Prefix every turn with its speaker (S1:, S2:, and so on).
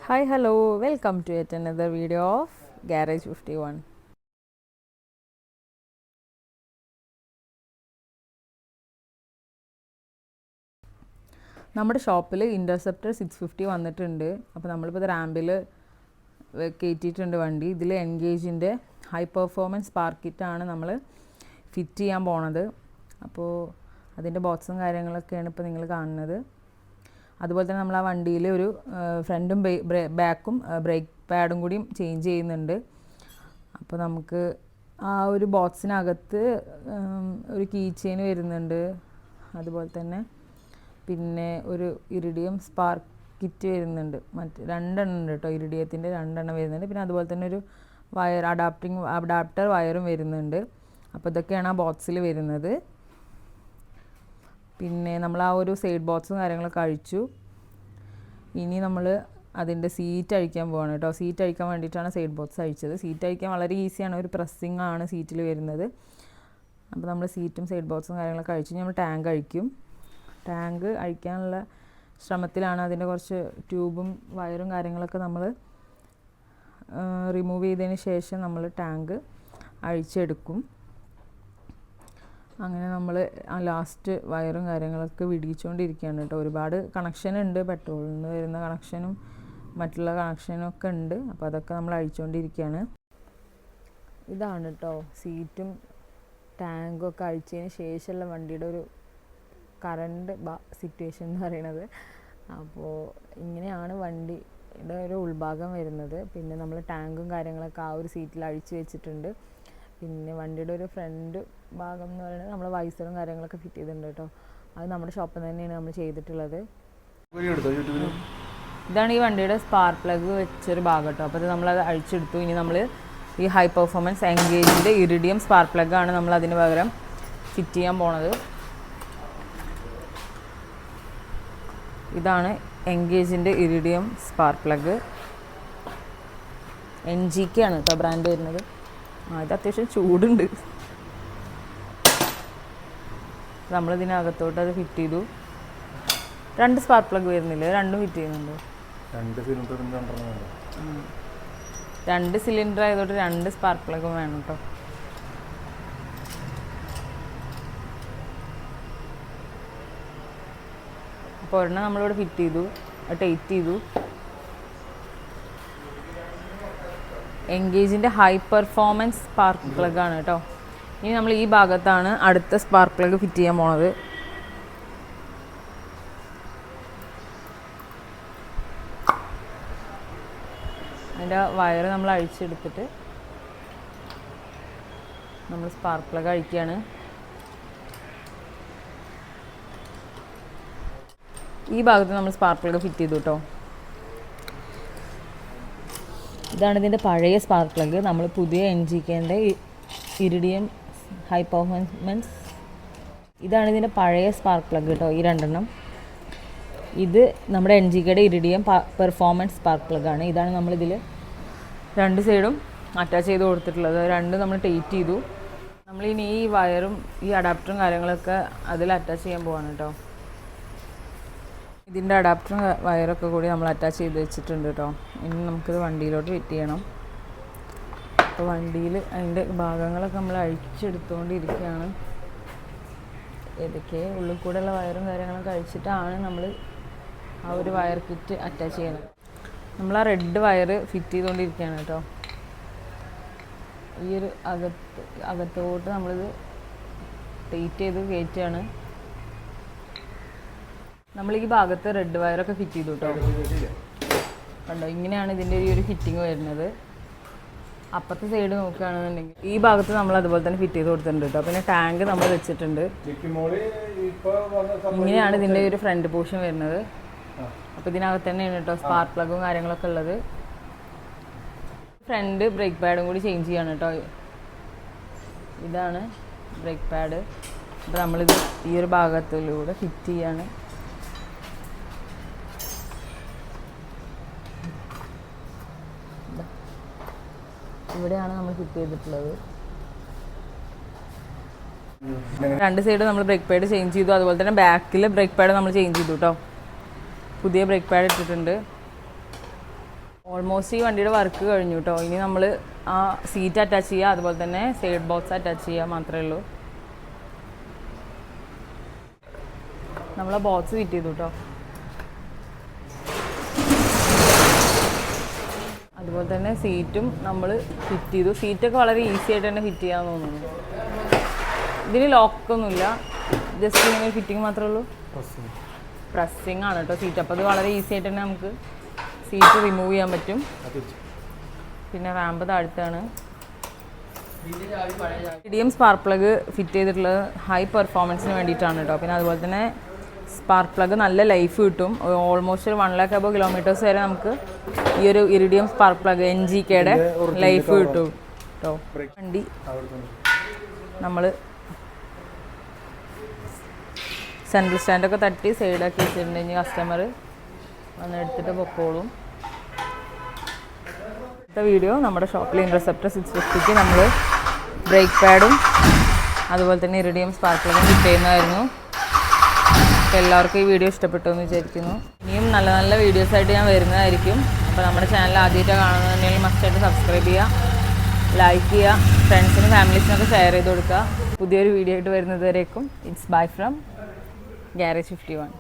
S1: Hi, hello, welcome to yet another video of Garage 51. നമ്മുടെ ഷോപ്പിൽ interceptor 650 വന്നിട്ടുണ്ട്. അപ്പോൾ നമ്മളിപ്പോൾ ഇത് റാമ്പിൽ കയറ്റിയിട്ടുണ്ട് വണ്ടി. ഇതിൽ എൻഗേജിൻ്റെ ഹൈ പെർഫോമൻസ് സ്പാർക്ക് കിറ്റാണ് നമ്മൾ ഫിറ്റ് ചെയ്യാൻ പോണത്. അപ്പോൾ അതിൻ്റെ ബോക്സും കാര്യങ്ങളൊക്കെയാണ് ഇപ്പോൾ നിങ്ങൾ കാണുന്നത്. അതുപോലെ തന്നെ നമ്മൾ ആ വണ്ടിയിൽ ഒരു ഫ്രണ്ടും ബാക്കും ബ്രേക്ക് പാഡും കൂടിയും ചേഞ്ച് ചെയ്യുന്നുണ്ട്. അപ്പോൾ നമുക്ക് ആ ഒരു ബോക്സിനകത്ത് ഒരു കീ ചെയിൻ വരുന്നുണ്ട്. അതുപോലെ തന്നെ പിന്നെ ഒരു ഇറിഡിയം സ്പാർക്ക് കിറ്റ് വരുന്നുണ്ട്. മറ്റ് 2 എണ്ണം ഉണ്ട് കേട്ടോ, ഇറിഡിയത്തിൻ്റെ 2 എണ്ണം വരുന്നുണ്ട്. പിന്നെ അതുപോലെ തന്നെ ഒരു വയർ അഡാപ്റ്റർ വയറും വരുന്നുണ്ട്. അപ്പോൾ ഇതൊക്കെയാണ് ആ ബോക്സിൽ വരുന്നത്. പിന്നെ നമ്മൾ ആ ഒരു സൈഡ് ബോക്സും കാര്യങ്ങളൊക്കെ അഴിച്ചു. ഇനി നമ്മൾ അതിൻ്റെ സീറ്റ് അഴിക്കാൻ പോവാണ് കേട്ടോ. സീറ്റ് അഴിക്കാൻ വേണ്ടിയിട്ടാണ് സൈഡ് ബോക്സ് അഴിച്ചത്. സീറ്റ് അഴിക്കാൻ വളരെ ഈസിയാണ്, ഒരു പ്രസ്സിങ് ആണ് സീറ്റിൽ വരുന്നത്. അപ്പോൾ നമ്മൾ സീറ്റും സൈഡ് ബോക്സും കാര്യങ്ങളൊക്കെ അഴിച്ചു. നമ്മൾ ടാങ്ക് അഴിക്കും. ടാങ്ക് അഴിക്കാനുള്ള ശ്രമത്തിലാണ്. അതിൻ്റെ കുറച്ച് ട്യൂബും വയറും കാര്യങ്ങളൊക്കെ നമ്മൾ റിമൂവ് ചെയ്തതിന് ശേഷം നമ്മൾ ടാങ്ക് അഴിച്ചെടുക്കും. അങ്ങനെ നമ്മൾ ആ ലാസ്റ്റ് വയറും കാര്യങ്ങളൊക്കെ വിടിയിച്ചുകൊണ്ടിരിക്കുകയാണ് കേട്ടോ. ഒരുപാട് കണക്ഷൻ ഉണ്ട്, പെട്രോളിൽ നിന്ന് വരുന്ന കണക്ഷനും മറ്റുള്ള കണക്ഷനും ഒക്കെ ഉണ്ട്. അപ്പോൾ അതൊക്കെ നമ്മൾ അഴിച്ചുകൊണ്ടിരിക്കുകയാണ്. ഇതാണ് കേട്ടോ സീറ്റും ടാങ്കും ഒക്കെ അഴിച്ചതിന് ശേഷമുള്ള വണ്ടിയുടെ ഒരു കറണ്ട് സിറ്റുവേഷൻ എന്ന് പറയുന്നത്. അപ്പോൾ ഇങ്ങനെയാണ് വണ്ടിയുടെ ഒരു ഉൾഭാഗം വരുന്നത്. പിന്നെ നമ്മൾ ടാങ്കും കാര്യങ്ങളൊക്കെ ആ ഒരു സീറ്റിൽ അഴിച്ചു വെച്ചിട്ടുണ്ട്. പിന്നെ വണ്ടിയുടെ ഒരു ഫ്രണ്ട് ഭാഗം എന്ന് പറയുന്നത് നമ്മൾ വൈസറും കാര്യങ്ങളൊക്കെ ഫിറ്റ് ചെയ്തിട്ടുണ്ട് കേട്ടോ. അത് നമ്മുടെ ഷോപ്പിൽ തന്നെയാണ് നമ്മൾ ചെയ്തിട്ടുള്ളത്. ഇതാണ് ഈ വണ്ടിയുടെ സ്പാർക്ക് പ്ലഗ് വെച്ചൊരു ഭാഗം കേട്ടോ. അപ്പോൾ അത് നമ്മളത് അഴിച്ചെടുത്തു. ഇനി നമ്മൾ ഈ ഹൈ പെർഫോമൻസ് എൻഗേജിൻ്റെ ഇറിഡിയം സ്പാർക്ക് പ്ലഗാണ് നമ്മൾ അതിന് പകരം ഫിറ്റ് ചെയ്യാൻ പോണത്. ഇതാണ് എൻഗേജിൻ്റെ ഇറിഡിയം സ്പാർക്ക് പ്ലഗ്. NGK ആണ് കേട്ടോ ബ്രാൻഡ് വരുന്നത്. ഇത് അത്യാവശ്യം ചൂടുണ്ട്. നമ്മളിതിനകത്തോട്ട് അത് ഫിറ്റ് ചെയ്തു. 2 സ്പാർക്ക് പ്ലഗ് വരുന്നില്ല, 2 ഫിറ്റ് ചെയ്യുന്നുണ്ട്. 2 സിലിണ്ടർ ആയതുകൊണ്ട് 2 സ്പാർക്ക് പ്ലഗും വേണം കേട്ടോ. അപ്പോൾ ഒരെണ്ണം നമ്മളിവിടെ ഫിറ്റ് ചെയ്തു, ടൈറ്റ് ചെയ്തു. എൻഗേജിൻ്റെ ഹൈ പെർഫോമൻസ് സ്പാർക്ക് പ്ലഗ് ആണ് കേട്ടോ. ഇനി നമ്മൾ ഈ ഭാഗത്താണ് അടുത്ത സ്പാർക്ക് പ്ലഗ് ഫിറ്റ് ചെയ്യാൻ പോണത്. അതിൻ്റെ വയർ നമ്മൾ അഴിച്ചെടുത്തിട്ട് നമ്മൾ സ്പാർക്ക് പ്ലഗ് അഴിക്കുകയാണ്. ഈ ഭാഗത്ത് നമ്മൾ സ്പാർക്ക് പ്ലഗ് ഫിറ്റ് ചെയ്തു കേട്ടോ. ഇതാണ് ഇതിൻ്റെ പഴയ സ്പാർക്ക് പ്ലഗ്. നമ്മൾ പുതിയ NGKൻ്റെ ഇറിഡിയം ഹൈ പെർഫോമൻസ്, ഇതാണ് ഇതിൻ്റെ പഴയ സ്പാർക്ക് പ്ലഗ് കേട്ടോ. ഈ 2 എണ്ണം. ഇത് നമ്മുടെ NGKയുടെ ഇറിഡിയം പെർഫോമൻസ് സ്പാർക്ക് പ്ലഗാണ്. ഇതാണ് നമ്മളിതിൽ 2 സൈഡും അറ്റാച്ച് ചെയ്ത് കൊടുത്തിട്ടുള്ളത്. 2 നമ്മൾ ടൈറ്റ് ചെയ്തു. നമ്മളിനി ഈ വയറും ഈ അഡാപ്റ്ററും കാര്യങ്ങളൊക്കെ അതിൽ അറ്റാച്ച് ചെയ്യാൻ പോവാണ് കേട്ടോ. ഇതിൻ്റെ അഡാപ്റ്ററും വയറൊക്കെ കൂടി നമ്മൾ അറ്റാച്ച് ചെയ്ത് വെച്ചിട്ടുണ്ട് കേട്ടോ. ഇനി നമുക്കിത് വണ്ടിയിലോട്ട് ഫിറ്റ് ചെയ്യണം. അപ്പോൾ വണ്ടിയിൽ അതിൻ്റെ ഭാഗങ്ങളൊക്കെ നമ്മൾ അഴിച്ചെടുത്തുകൊണ്ടിരിക്കുകയാണ്. ഏതൊക്കെ ഉള്ളിൽ കൂടെയുള്ള വയറും കാര്യങ്ങളൊക്കെ അഴിച്ചിട്ടാണ് നമ്മൾ ആ ഒരു വയർ കിറ്റ് അറ്റാച്ച് ചെയ്യണം. നമ്മൾ ആ റെഡ് വയർ ഫിറ്റ് ചെയ്തുകൊണ്ടിരിക്കുകയാണ് കേട്ടോ. ഈ ഒരു അകത്തോട്ട് നമ്മളിത് ടൈറ്റ് ചെയ്ത് കയറ്റുകയാണ്. നമ്മൾ ഈ ഭാഗത്ത് റെഡ് വയറൊക്കെ ഫിറ്റ് ചെയ്തു കേട്ടോ. കണ്ടോ, ഇങ്ങനെയാണ് ഇതിൻ്റെ ഈ ഒരു ഫിറ്റിങ് വരുന്നത്. അപ്പുറത്തെ സൈഡ് നോക്കുകയാണെന്നുണ്ടെങ്കിൽ ഈ ഭാഗത്ത് നമ്മൾ അതുപോലെ തന്നെ ഫിറ്റ് ചെയ്ത് കൊടുത്തിട്ടുണ്ട് കേട്ടോ. പിന്നെ ടാങ്ക് നമ്മൾ വെച്ചിട്ടുണ്ട്. ഇങ്ങനെയാണ് ഇതിൻ്റെ ഒരു ഫ്രണ്ട് പോർഷൻ വരുന്നത്. അപ്പോൾ ഇതിനകത്ത് തന്നെയാണ് കേട്ടോ സ്പാർക്ക് പ്ലഗും കാര്യങ്ങളൊക്കെ ഉള്ളത്. ഫ്രണ്ട് ബ്രേക്ക് പാഡും കൂടി ചേഞ്ച് ചെയ്യാണ് കേട്ടോ. ഇതാണ് ബ്രേക്ക് പാഡ്. അപ്പോൾ നമ്മളിത് ഈ ഒരു ഭാഗത്തിലൂടെ ഫിറ്റ് ചെയ്യാണ്. ഇവിടെയാണ് നമ്മൾ ഫിറ്റ് ചെയ്തിട്ടുള്ളത്. 2 സൈഡ് നമ്മൾ ബ്രേക്ക് പാഡ് ചേഞ്ച് ചെയ്തു. അതുപോലെ തന്നെ ബാക്കിൽ ബ്രേക്ക് പാഡ് നമ്മൾ ചേഞ്ച് ചെയ്തു കേട്ടോ. പുതിയ ബ്രേക്ക് പാഡ് ഇട്ടിട്ടുണ്ട്. ഓൾമോസ്റ്റ് ഈ വണ്ടിയുടെ വർക്ക് കഴിഞ്ഞു കേട്ടോ. ഇനി നമ്മൾ ആ സീറ്റ് അറ്റാച്ച് ചെയ്യുക, അതുപോലെ തന്നെ സൈഡ് ബോക്സ് അറ്റാച്ച് ചെയ്യുക മാത്രമേ ഉള്ളൂ. നമ്മൾ ബോക്സ് ഫിറ്റ് ചെയ്തു കേട്ടോ. അതുപോലെ തന്നെ സീറ്റും നമ്മൾ ഫിറ്റ് ചെയ്തു. സീറ്റൊക്കെ വളരെ ഈസി ആയിട്ട് തന്നെ ഫിറ്റ് ചെയ്യാൻ തോന്നുന്നു. ഇതിന് ലോക്കൊന്നുമില്ല, ജസ്റ്റ് ഇങ്ങനെ ഫിറ്റിങ് മാത്രമേ ഉള്ളൂ. പ്രസ്സിങ് ആണ് കേട്ടോ സീറ്റ്. അപ്പോൾ അത് വളരെ ഈസി ആയിട്ട് തന്നെ നമുക്ക് സീറ്റ് റിമൂവ് ചെയ്യാൻ പറ്റും. പിന്നെ റാമ്പ് താഴ്ത്താണ്. മീഡിയം സ്പാർക്ക് പ്ലഗ് ഫിറ്റ് ചെയ്തിട്ടുള്ളത് ഹൈ പെർഫോമൻസിന് വേണ്ടിയിട്ടാണ് കേട്ടോ. പിന്നെ അതുപോലെ തന്നെ സ്പാർക്ക് പ്ലഗ് നല്ല ലൈഫ് കിട്ടും. ഓൾമോസ്റ്റ് ഒരു 1 lakh above kilometers വരെ നമുക്ക് ഈ ഒരു ഇറിഡിയം സ്പാർക്ക് പ്ലഗ് NGKയുടെ ലൈഫ് കിട്ടും കേട്ടോ. വണ്ടി നമ്മൾ സെൻട്രൽ സ്റ്റാൻഡൊക്കെ തട്ടി സൈഡാക്കി വെച്ചിട്ടുണ്ടെങ്കിൽ കസ്റ്റമർ വന്ന് എടുത്തിട്ട് പൊക്കോളും. അടുത്ത വീഡിയോ നമ്മുടെ ഷോപ്പിൽ ഇൻറ്റർസെപ്റ്റർ 650ക്ക് നമ്മൾ ബ്രേക്ക് പാഡും അതുപോലെ തന്നെ ഇറിഡിയം സ്പാർക്ക് പ്ലഗും ഫിറ്റ് ചെയ്യുന്നതായിരുന്നു. അപ്പോൾ എല്ലാവർക്കും ഈ വീഡിയോ ഇഷ്ടപ്പെട്ടു എന്ന് വിചാരിക്കുന്നു. ഇനിയും നല്ല നല്ല വീഡിയോസായിട്ട് ഞാൻ വരുന്നതായിരിക്കും. അപ്പോൾ നമ്മുടെ ചാനൽ ആദ്യമായിട്ടാണ് കാണുന്നതെങ്കിൽ മസ്റ്റായിട്ട് സബ്സ്ക്രൈബ് ചെയ്യുക, ലൈക്ക് ചെയ്യുക, ഫ്രണ്ട്സിനും ഫാമിലീസിനൊക്കെ ഷെയർ ചെയ്ത് കൊടുക്കുക. പുതിയൊരു വീഡിയോ ആയിട്ട് വരുന്നത് വരേക്കും ഇറ്റ്സ് ബൈ ഫ്രം Garage 51.